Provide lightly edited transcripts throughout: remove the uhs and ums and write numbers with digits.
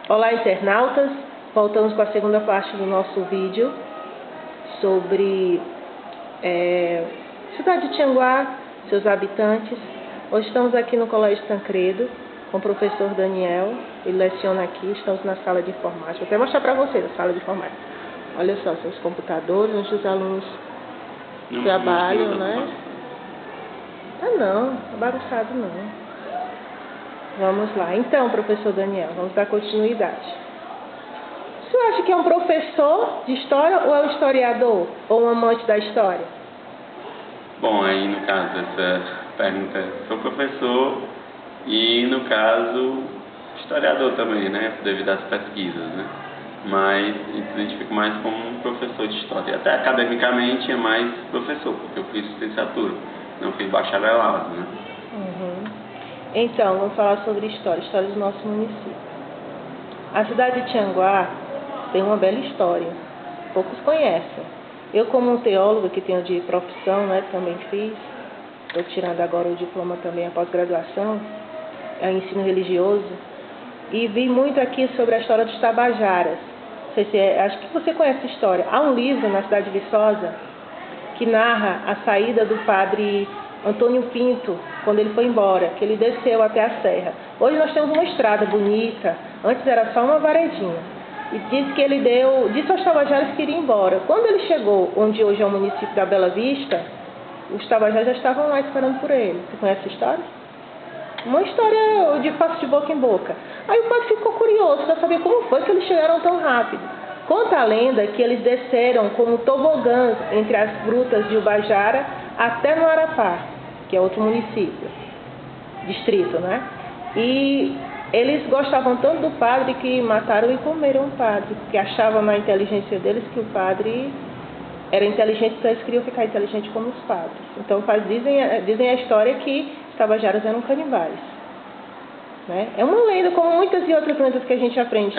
Olá, internautas! Voltamos com a segunda parte do nosso vídeo sobre cidade de Tianguá, seus habitantes. Hoje estamos aqui no Colégio Tancredo com o professor Daniel. Ele leciona aqui, estamos na sala de informática. Vou até mostrar para vocês a sala de informática. Olha só, são os computadores onde os alunos trabalham, né? Não, bagunçado não. Vamos lá. Então, professor Daniel, vamos dar continuidade. O senhor acha que é um professor de história ou é um historiador? Ou um amante da história? Bom, aí no caso, essa pergunta, sou professor e no caso, historiador também, né? Devido às pesquisas, né? Mas eu me identifico mais como um professor de história. Até academicamente é mais professor, porque eu fiz licenciatura, não fiz bacharelado, né? Então, vamos falar sobre história do nosso município. A cidade de Tianguá tem uma bela história, poucos conhecem. Eu, como um teólogo que tenho de profissão, né, também fiz, estou tirando agora o diploma também, a pós-graduação, é ensino religioso, e vi muito aqui sobre a história dos Tabajaras. Acho que você conhece a história. Há um livro na cidade de Viçosa que narra a saída do padre Antônio Pinto, quando ele foi embora, que ele desceu até a serra. Hoje nós temos uma estrada bonita, antes era só uma varedinha. E disse que ele disse aos tabajaras que iria embora. Quando ele chegou, onde hoje é o município da Bela Vista, os tabajaras já estavam lá esperando por ele. Você conhece a história? Uma história de passo de boca em boca. Aí o padre ficou curioso para saber como foi que eles chegaram tão rápido. Conta a lenda que eles desceram como tobogãs entre as grutas de Ubajara até no Arapá, que é outro município, distrito, né? E eles gostavam tanto do padre que mataram e comeram o padre, porque achavam na inteligência deles que o padre era inteligente, então eles queriam ficar inteligente como os padres. Então dizem a história que os tabajaras eram canibais. Né? É uma lenda, como muitas e outras lendas que a gente aprende.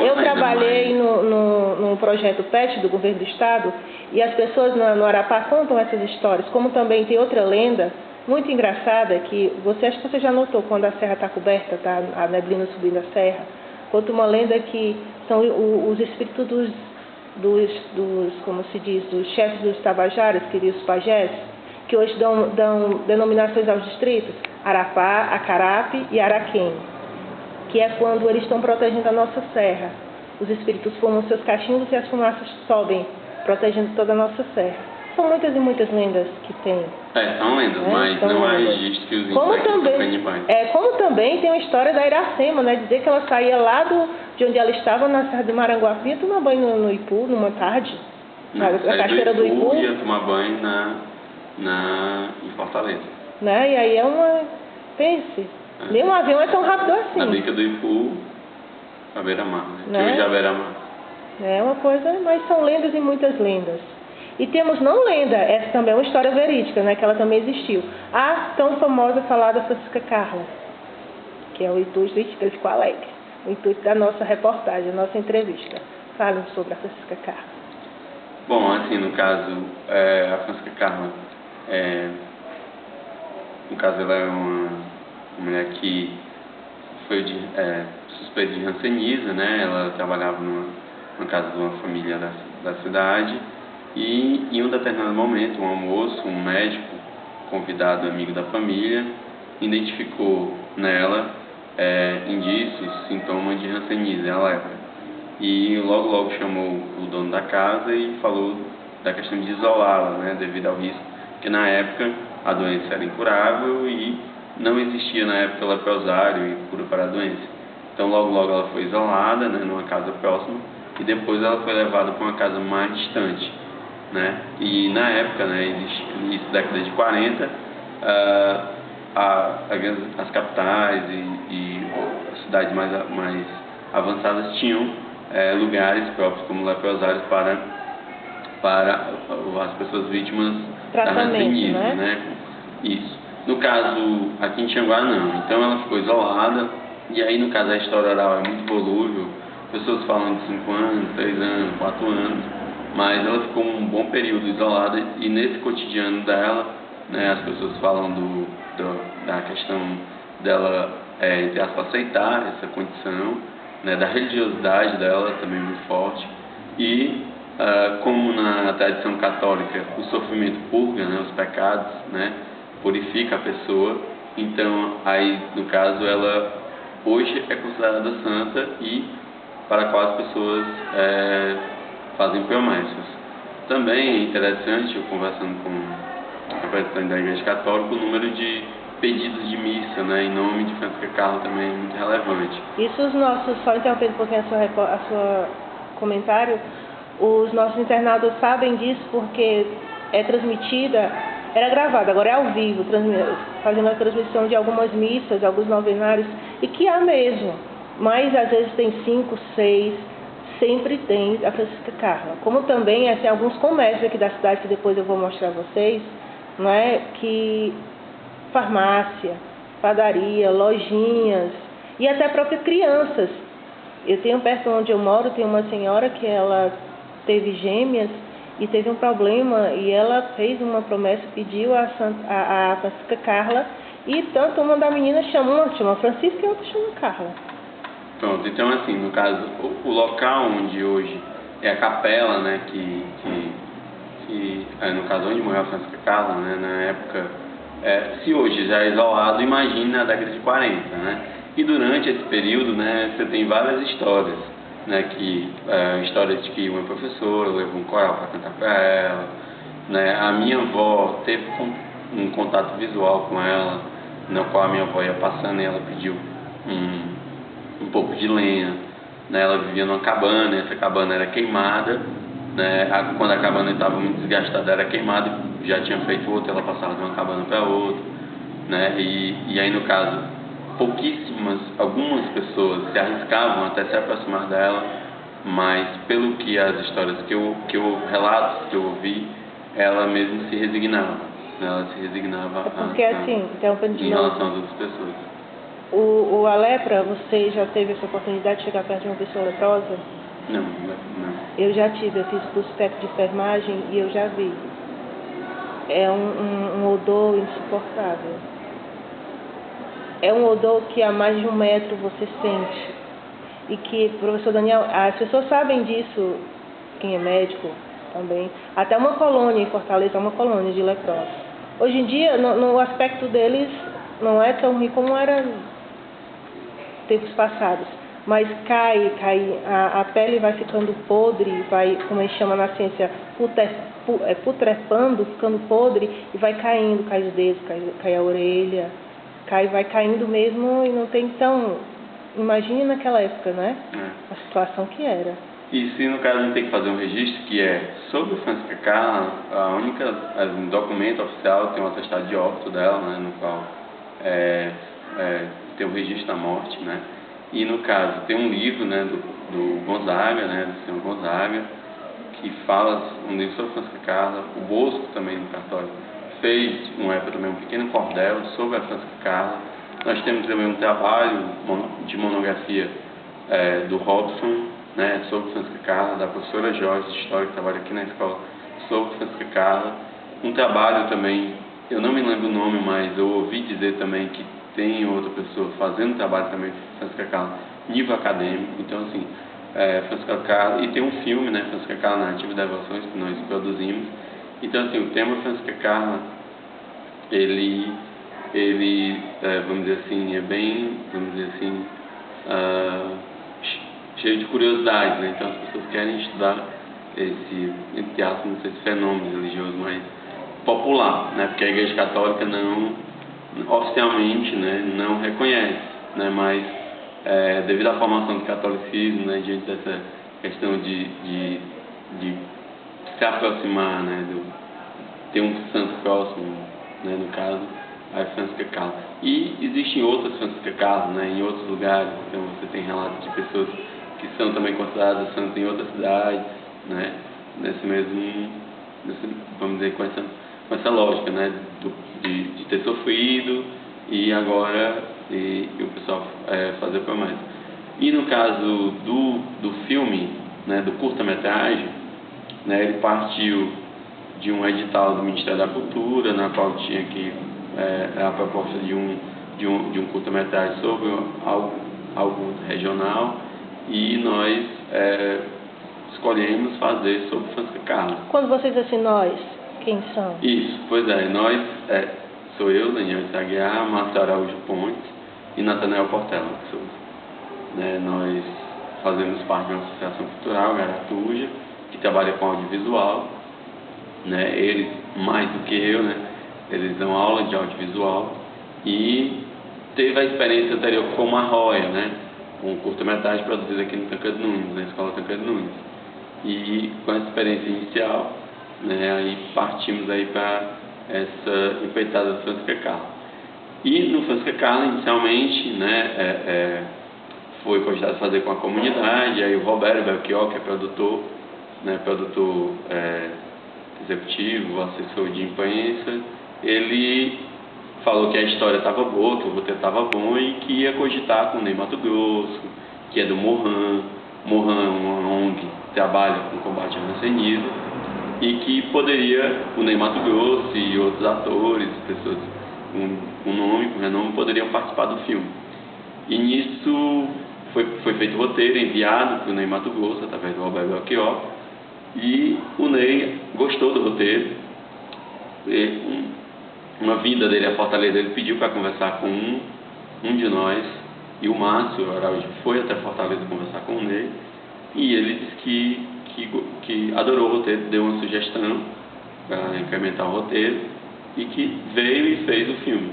Eu trabalhei no projeto PET do governo do estado e as pessoas no Arapá contam essas histórias, como também tem outra lenda muito engraçada que acho que você já notou quando a serra está coberta, tá a neblina subindo a serra. Conta uma lenda que são os espíritos como se diz, dos chefes dos tabajaras, que seriam os pajés, que hoje dão denominações aos distritos, Arapá, Acarape e Araquém, que é quando eles estão protegendo a nossa serra. Os espíritos fumam seus cachimbos e as fumaças sobem, protegendo toda a nossa serra. São muitas e muitas lendas que tem. São lendas, mas não há registro que os insectos são canibais. Como também tem a história da Iracema, né? Dizer que ela saía lá de onde ela estava, na Serra de Maranguape, ia tomar banho no Ipu, numa tarde, na cachoeira do Ipu. Ia tomar banho em Fortaleza. Né? E aí pense, nenhum avião é tão rápido assim. Na bica do Ipu, a beira-mar, né? Que hoje é a beira-mar. É uma coisa, mas são lendas e muitas lendas. E temos não lenda, essa também é uma história verídica, né, que ela também existiu. A tão famosa falada Francisca Carla, que é o intuito, ele ficou alegre, o intuito da nossa reportagem, da nossa entrevista. Fale sobre a Francisca Carla. Bom, assim, no caso, a Francisca Carla, no caso ela é uma mulher que foi suspeita de rancenismo, né, ela trabalhava numa casa de uma família da cidade. E em um determinado momento, um almoço, um médico, convidado, amigo da família, identificou nela indícios, sintomas de hanseníase, a lepra. E logo chamou o dono da casa e falou da questão de isolá-la, né, devido ao risco, porque na época a doença era incurável e não existia na época leprosário e cura para a doença. Então logo ela foi isolada, né, numa casa próxima, e depois ela foi levada para uma casa mais distante. Né? E na época, né, início da década de 40, as capitais e as cidades mais avançadas tinham lugares próprios como leprosários para as pessoas vítimas da hanseníase, né? Isso. No caso, aqui em Tianguá não. Então ela ficou isolada e aí no caso a história oral é muito volúvel. Pessoas falam de 5 anos, 3 anos, 4 anos. Mas ela ficou um bom período isolada e nesse cotidiano dela, né, as pessoas falam da questão dela, entre aspas, aceitar essa condição né, da religiosidade dela também muito forte. E como na tradição católica o sofrimento purga, né, os pecados, né, purifica a pessoa, então aí no caso ela hoje é considerada santa e para a qual as pessoas fazem promessas. Também é interessante, eu conversando com a representante da Igreja Católica, o número de pedidos de missa, né, em nome de Francisca Carla também é muito relevante. Isso os nossos, só interrompendo um pouquinho a sua comentário, os nossos internautas sabem disso porque é transmitida, era gravada, agora é ao vivo, fazendo a transmissão de algumas missas, alguns novenários, e que há mesmo, mas às vezes tem 5, 6, sempre tem a Francisca Carla. Como também tem alguns comércios aqui da cidade, que depois eu vou mostrar a vocês, não é? Que farmácia, padaria, lojinhas e até próprias crianças. Eu tenho perto onde eu moro, tem uma senhora que ela teve gêmeas e teve um problema e ela fez uma promessa, pediu a Francisca Carla, e tanto uma da menina chama Francisca e a outra chama Carla. Pronto, então assim, no caso, o local onde hoje é a capela, né, no caso onde morreu a Francisca Carla, né, na época, se hoje já é isolado, imagine na década de 40, né, e durante esse período, né, você tem várias histórias, né, histórias de que uma professora levou um coral para cantar para ela, né, a minha avó teve um contato visual com ela, no qual a minha avó ia passando e ela pediu um pouco de lenha, né, ela vivia numa cabana, essa cabana era queimada, né, quando a cabana estava muito desgastada era queimada, já tinha feito outra, ela passava de uma cabana para outra, né, e aí no caso algumas pessoas se arriscavam até se aproximar dela, mas pelo que as histórias relatos que eu ouvi, ela mesmo se resignava, né? Ela se resignava em relação às outras pessoas. A lepra, você já teve essa oportunidade de chegar perto de uma pessoa leprosa? Não. Eu já tive, eu fiz curso técnico de enfermagem e eu já vi. É um odor insuportável. É um odor que a mais de 1 metro você sente. E que, professor Daniel, as pessoas sabem disso, quem é médico também. Até uma colônia em Fortaleza, uma colônia de leprosos. Hoje em dia, no aspecto deles, não é tão ruim como era tempos passados. Mas a pele vai ficando podre, vai, como a gente chama na ciência, putrefando, ficando podre, e vai caindo, cai os dedos, cai a orelha, vai caindo mesmo, e não tem tão... Imagine naquela época, né? A situação que era. E se no caso a gente tem que fazer um registro, que é sobre Francisca Carla, um documento oficial tem um atestado de óbito dela, né, no qual tem o registro da morte, né? E no caso tem um livro, né, do Gonzaga, né, do senhor Gonzaga, que fala um livro sobre Francisca Carla. O Bosco também, no cartório, fez uma época também um pequeno cordel sobre a Francisca Carla. Nós temos também um trabalho de monografia do Robson, né, sobre Francisca Carla, da professora Jorge de História, que trabalha aqui na escola, sobre Francisca Carla. Um trabalho também, eu não me lembro o nome, mas eu ouvi dizer também que tem outra pessoa fazendo trabalho também de Francisca Carla, nível acadêmico. Então, assim, Francisca Carla, e tem um filme, né, Francisca Carla, Narrativa e Devoções, que nós produzimos. Então, assim, o tema Francisca Carla, ele vamos dizer assim, é bem, vamos dizer assim, cheio de curiosidade, né? Então as pessoas querem estudar esse, entre aspas, não sei se fenômeno religioso, mas popular, né? Porque a Igreja Católica não, oficialmente, né, não reconhece, né? Mas devido à formação do catolicismo, né, diante dessa questão de se aproximar, né, ter um santo próximo, né, no caso, a Francisca Carla. E existem outras Francisca Carla, né, em outros lugares. Então você tem relatos de pessoas que são também consideradas santas em outras cidades, né, vamos dizer, com essa lógica, né, de ter sofrido e agora o pessoal fazer promessa. E no caso do filme, né, do curta-metragem, né, ele partiu de um edital do Ministério da Cultura, na qual tinha que a proposta de um curta-metragem sobre algo regional, e nós escolhemos fazer sobre Francisca Carla. Quando vocês assim, nós, quem são? Isso, pois é, nós, sou eu, Daniel de Aguiar, Márcio Araújo Pontes e Natanael Portela de Souza. Nós fazemos parte de uma associação cultural, Garatuja, que trabalha com audiovisual. Eles, mais do que eu, eles dão aula de audiovisual e teve a experiência anterior com a Roia, um curta-metragem produzido aqui no Tancredo Nunes, na Escola Tancredo Nunes. E com essa experiência inicial, aí partimos aí para essa empreitada do Francisca Carla. E no Francisca Carla, inicialmente, foi cogitado fazer com a comunidade, aí o Roberto Belchior, que é produtor executivo, assessor de imprensa, ele falou que a história estava boa, que o roteiro estava bom e que ia cogitar com o Ney Matogrosso, que é do Mohan. Mohan é uma ONG que trabalha com combate ao rancenismo e que poderia, o Ney Matogrosso e outros atores, pessoas com nome, com renome, poderiam participar do filme. E nisso foi feito o roteiro, enviado para o Ney Matogrosso, através do Roberto Belchior, e o Ney gostou do roteiro. Uma vinda dele a Fortaleza, ele pediu para conversar com um de nós, e o Márcio Araújo foi até Fortaleza conversar com o Ney, e ele disse que adorou o roteiro, deu uma sugestão para incrementar o roteiro, e que veio e fez o filme.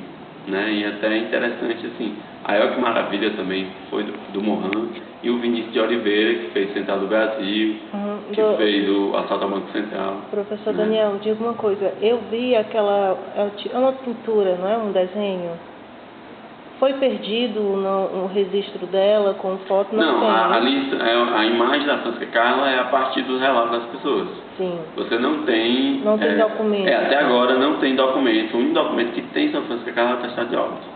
E até interessante assim, a Elke Maravilha também foi do Mohan, e o Vinícius de Oliveira, que fez Central do Brasil, que fez o Assalto ao Banco Central. Professor Daniel, diga uma coisa, eu vi aquela, é uma pintura, não é um desenho? Foi perdido no registro dela com foto? Não, a imagem da Francisca Carla é a partir dos relatos das pessoas. Sim. Você não tem... Não tem documento. Até agora não tem documento. O único documento que tem sobre a Francisca Carla é o atestado de óbito.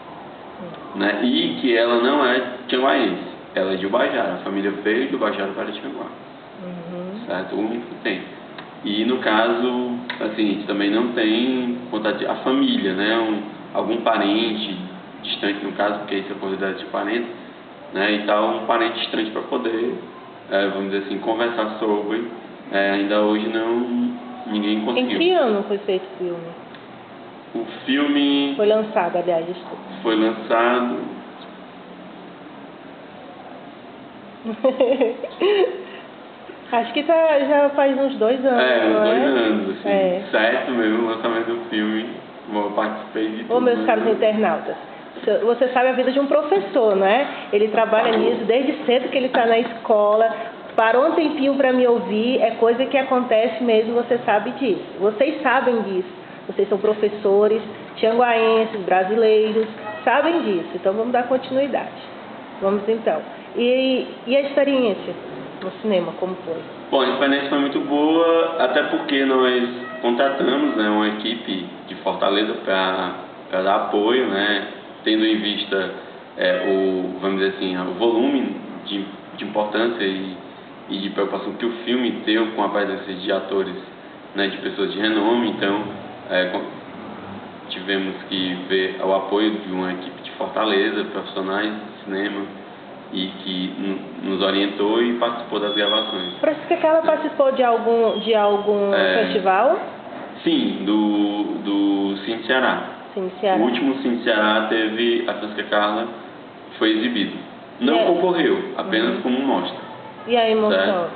E que ela não é tianguaense. Ela é de Ubajara. A família veio de Ubajara para Tianguá. Certo? O único que tem. E no caso, assim, a gente também não tem contato a família, algum parente distante, no caso, porque isso é considerado de parente, e tal, um parente distante para poder, vamos dizer assim, conversar sobre. Ainda hoje ninguém conseguiu. Em que ano foi feito o filme? O filme... Foi lançado, aliás, desculpa. Foi lançado... Acho que já faz uns 2 anos, uns 2 é? anos, assim, certo mesmo, o lançamento do filme. Eu participei de tudo. Meus caros internautas, você sabe a vida de um professor, não é? Ele trabalha nisso desde cedo que ele está na escola, parou um tempinho para me ouvir, é coisa que acontece mesmo, você sabe disso. Vocês sabem disso, vocês são professores, tianguaenses, brasileiros, sabem disso, então vamos dar continuidade. Vamos então. E a experiência no cinema, como foi? Bom, a experiência foi muito boa, até porque nós contratamos uma equipe de Fortaleza para dar apoio, tendo em vista vamos dizer assim, o volume de importância e de preocupação que o filme deu com a presença de atores, de pessoas de renome. Então tivemos que ver o apoio de uma equipe de Fortaleza, profissionais de cinema, e que nos orientou e participou das gravações. Francisca Carla participou de algum festival? Sim, do Cine Ceará. Cine Ceará. O último Cine Ceará teve a Francisca Carla, foi exibido. Não concorreu, apenas como mostra. E a emoção?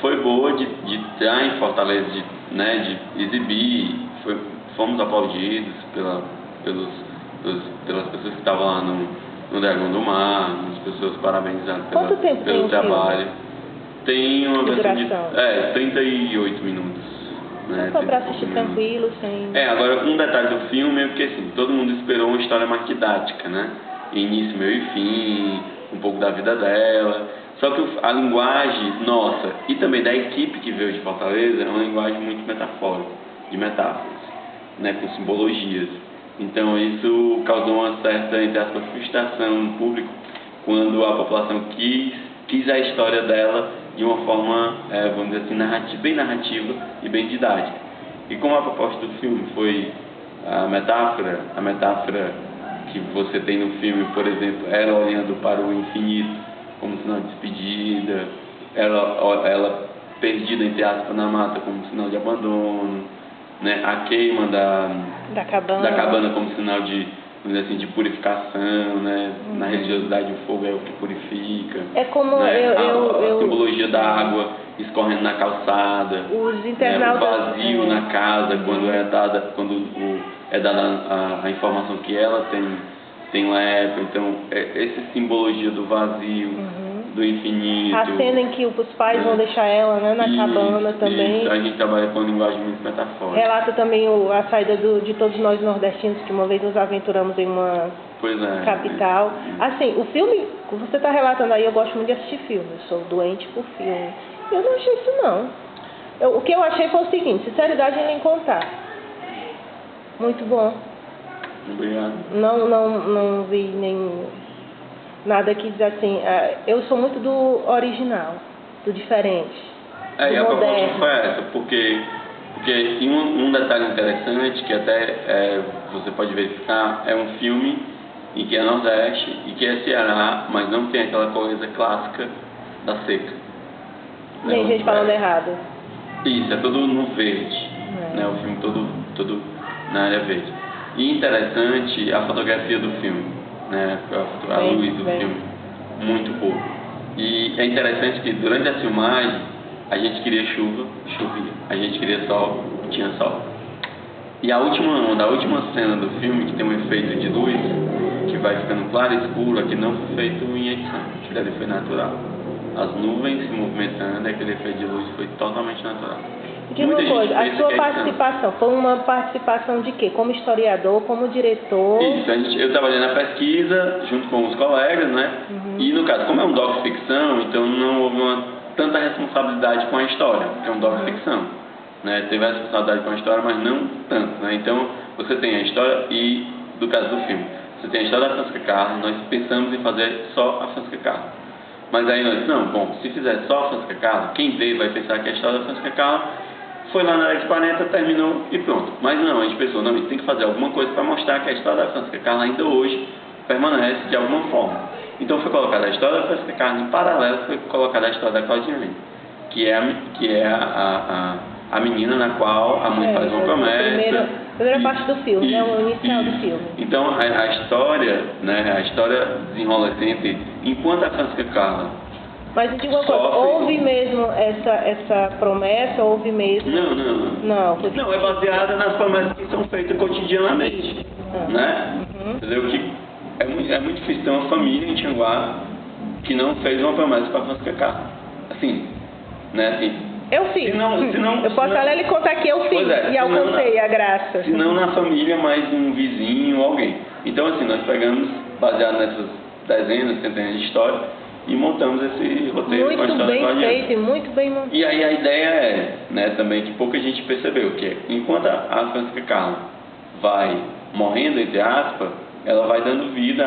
Foi boa de estar em Fortaleza, de exibir. Fomos aplaudidos pelas pessoas que estavam lá no Dragão do Mar, as pessoas parabenizadas pelo trabalho. Tem uma versão de 38 minutos. Só para assistir tranquilo, sem... Agora um detalhe do filme é porque assim, todo mundo esperou uma história mais didática, início, meio e fim, um pouco da vida dela. Só que a linguagem nossa e também da equipe que veio de Fortaleza é uma linguagem muito metafórica, de metáforas, com simbologias. Então isso causou uma certa, entre aspas, frustração no público quando a população quis a história dela de uma forma, vamos dizer assim, bem narrativa e bem didática. E como a proposta do filme foi a metáfora que você tem no filme, por exemplo, ela olhando para o infinito como sinal de despedida, ela perdida, entre aspas, na mata como sinal de abandono, né? A queima da cabana como sinal de, vamos dizer assim, de purificação, né? Na religiosidade o fogo é o que purifica. É como né? A simbologia da água escorrendo na calçada, os internautas, né? O vazio na casa quando é dada a informação que ela tem lepra. Então essa simbologia do vazio, do infinito. A cena em que os pais vão deixar ela, né, na cabana também. Isso, a gente trabalha com linguagem muito metafórica. Relata também a saída de todos nós nordestinos, que uma vez nos aventuramos em uma capital. Assim, o filme, como você está relatando aí, eu gosto muito de assistir filme, eu sou doente por filme. Eu não achei isso não. O que eu achei foi o seguinte, sinceridade em contar. Muito bom. Obrigado. Não vi nem nada que diz assim, eu sou muito do original, do diferente, do e a proposta moderno. foi essa, porque um detalhe interessante que até você pode verificar, é um filme em que é Nordeste e que é Ceará, mas não tem aquela coisa clássica da seca. Tem gente falando errado. Isso, é tudo no verde, né? O filme todo na área verde. E interessante a fotografia do filme, né? A luz do filme, muito boa. E é interessante que durante a filmagem a gente queria chuva, chovia. A gente queria sol, tinha sol. E a última cena do filme, que tem um efeito de luz, que vai ficando claro e escuro, aqui não foi feito em edição, aquilo ali foi natural. As nuvens se movimentando, aquele efeito de luz foi totalmente natural. Diga uma coisa, a sua participação foi uma participação de quê? Como historiador, como diretor? Isso, eu trabalhei na pesquisa junto com os colegas, né? E no caso, como é um doc-ficção, então não houve tanta responsabilidade com a história, porque é um doc-ficção, né? Teve a responsabilidade com a história, mas não tanto, né? Então, você tem a história e, do caso do filme, você tem a história da Francisca Carla, nós pensamos em fazer só a Francisca Carla. Mas aí nós, não, bom, se fizer só a Francisca Carla, quem vê vai pensar que a história da Francisca Carla foi lá na X40, terminou e pronto. Mas não, a gente pensou, não, a gente tem que fazer alguma coisa para mostrar que a história da Francisca Carla ainda hoje permanece de alguma forma. Então foi colocada a história da Francisca Carla, em paralelo foi colocada a história da Claudiane, que é a menina na qual a mãe faz uma promessa. Primeira parte do filme, né? O inicial do filme. Então a história, né? A história desenrola sempre enquanto a Francisca Carla. Mas diga uma coisa, houve mesmo essa promessa, houve mesmo... Não, é baseada nas promessas que são feitas cotidianamente, né? Entendeu? Que é muito difícil ter uma família em Tianguá que não fez uma promessa para a Francisca Carla. Assim, né? Assim, eu fiz. Eu posso até lhe contar que eu fiz e alcancei a graça. Se não na família, mas um vizinho, alguém. Então, assim, nós pegamos, baseado nessas dezenas, centenas de histórias, e montamos esse roteiro com a história muito bem feito e muito bem montado. E aí a ideia é, né, também que pouca gente percebeu, que enquanto a Francisca Carla vai morrendo, entre aspas, ela vai dando vida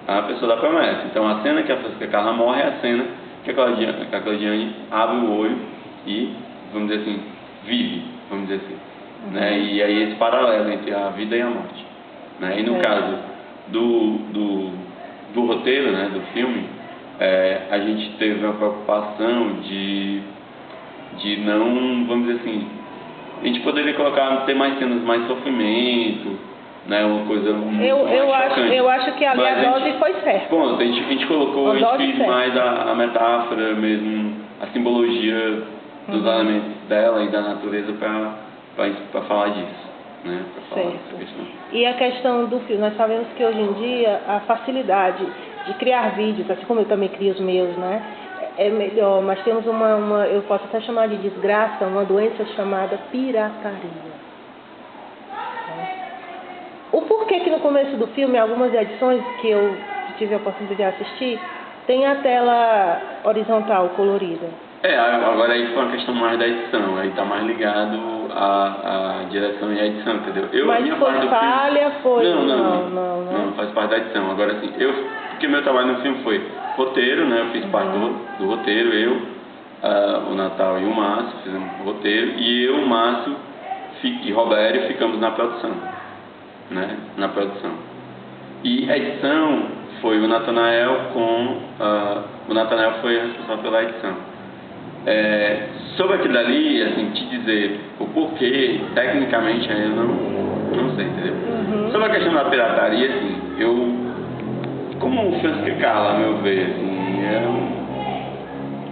à pessoa da promessa. Então a cena que a Francisca Carla morre é a cena que a Claudiane abre o olho e, vamos dizer assim, vive, vamos dizer assim. Né? E aí esse paralelo entre a vida e a morte. Né? E no caso do roteiro, né, do filme, a gente teve uma preocupação de não, vamos dizer assim, a gente poderia ter mais cenas, mais sofrimento, né, uma coisa muito eu acho que ali a dose foi certa. Bom, a gente colocou, a gente fez mais a metáfora mesmo, a simbologia dos elementos dela e da natureza para falar disso. Né, e a questão do filme, nós sabemos que hoje em dia a facilidade de criar vídeos, assim como eu também crio os meus, né, é melhor, mas temos eu posso até chamar de desgraça, uma doença chamada pirataria. O porquê que no começo do filme, algumas edições que eu tive a oportunidade de assistir, tem a tela horizontal colorida. Agora aí foi uma questão mais da edição, aí tá mais ligado à direção e à edição, entendeu? Mas foi falha, foi... Não, faz parte da edição. Agora assim, porque meu trabalho no filme foi roteiro, né? Eu fiz parte do roteiro, o Natal e o Márcio fizemos o roteiro, e eu, o Márcio e Robério ficamos na produção, né? Na produção. E a edição foi o Natanael o Natanael foi responsável pela edição. Sobre aquilo ali, assim, te dizer o porquê, tecnicamente eu não sei, entendeu? Sobre a questão da pirataria, assim, como o Francisco Carla, a meu ver, assim,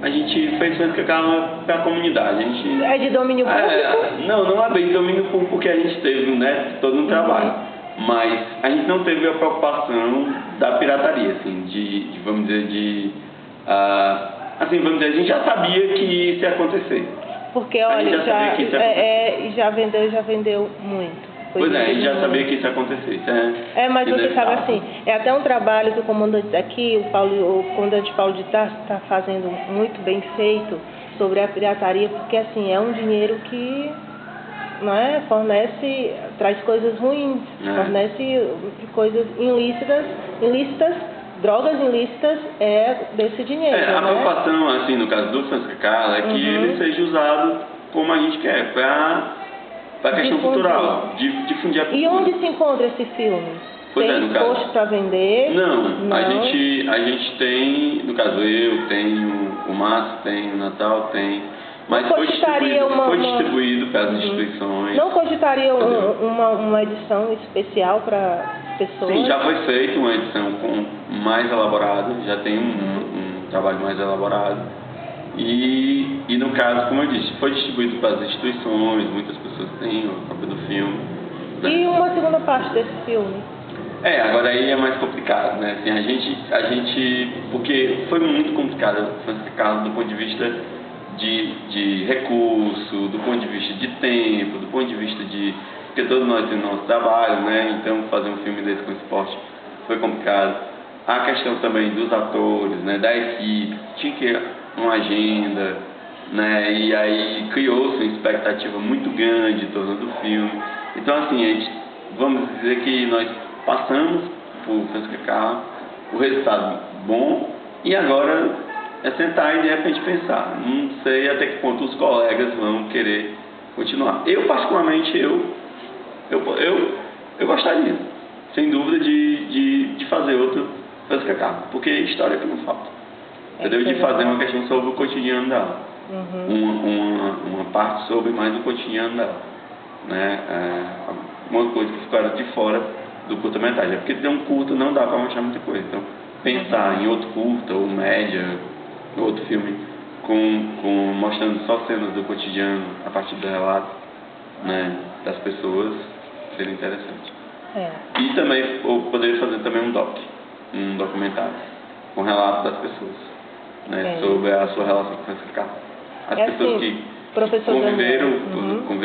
a gente fez Francisco Carla para a comunidade. É de domínio público? Não é bem de domínio público, porque a gente teve, né, todo um trabalho. Mas a gente não teve a preocupação da pirataria, assim, vamos dizer, vamos dizer, a gente já sabia que isso ia acontecer. Porque, olha, já vendeu muito. Pois é, a gente já sabia que isso ia acontecer. Mas você sabe assim, é até um trabalho que o comandante aqui, o comandante Paulo de Tarso, está fazendo muito bem feito sobre a pirataria, porque assim, é um dinheiro que fornece, traz coisas ruins, fornece coisas ilícitas, drogas ilícitas desse dinheiro. A preocupação, assim, no caso do Francisco Carla, é que ele seja usado como a gente quer, para a questão cultural, difundir a cultura. E onde se encontra esse filme? Pois tem no caso, posto para vender? Não. A gente tem, no caso eu tenho, o Márcio tem, o Natal tem, mas foi distribuído pelas instituições. Não cogitaria uma edição especial para pessoas? Sim, já foi feita uma edição mais elaborada, já tem um trabalho mais elaborado. E no caso, como eu disse, foi distribuído para as instituições, muitas pessoas têm a cópia do filme. Né? E uma segunda parte desse filme? Agora aí é mais complicado, né? Assim, a gente porque foi muito complicado, Francisco Carla, do ponto de vista de recurso, do ponto de vista de tempo, do ponto de vista porque todos nós temos nosso trabalho, né? Então fazer um filme desse com esporte foi complicado. A questão também dos atores, né? Da equipe, tinha que uma agenda, né? E aí criou-se uma expectativa muito grande em torno do filme. Então assim, vamos dizer que nós passamos por Francisco Carla, o resultado bom, e agora é sentar e de repente pensar. Não sei até que ponto os colegas vão querer continuar. Eu particularmente, eu gostaria, sem dúvida, de fazer outro Francisco Carla, porque história que não falta. Entendeu? De fazer uma questão sobre o cotidiano dela. Uma parte sobre mais o cotidiano dela. Né? Uma coisa que ficou de fora do curta-metragem. Porque ter um curta não dá para mostrar muita coisa. Então, pensar em outro curta ou média, outro filme, mostrando só cenas do cotidiano a partir do relato, né, das pessoas, seria interessante. E também eu poderia fazer também um documentário com relato das pessoas. Né, sobre a sua relação com Francisco Carla. As pessoas que conviveram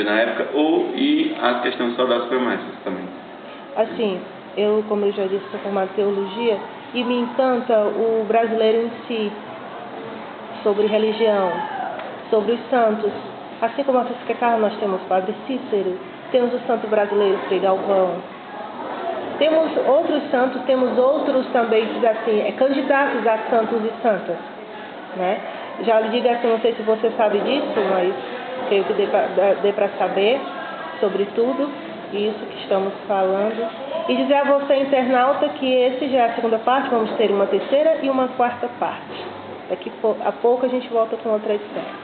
na época, e a questão só das promessas também. Assim, como eu já disse, sou formada em teologia e me encanta o brasileiro em si, sobre religião, sobre os santos. Assim como a Francisco Carla, nós temos o Padre Cícero, temos o santo brasileiro Frei Galvão. Temos outros santos, temos outros também, assim, candidatos a santos e santas. Né? Já lhe digo assim, não sei se você sabe disso, mas creio que dê para saber sobre tudo isso que estamos falando. E dizer a você, internauta, que esse já é a segunda parte, vamos ter uma terceira e uma quarta parte. Daqui a pouco a gente volta com outra edição.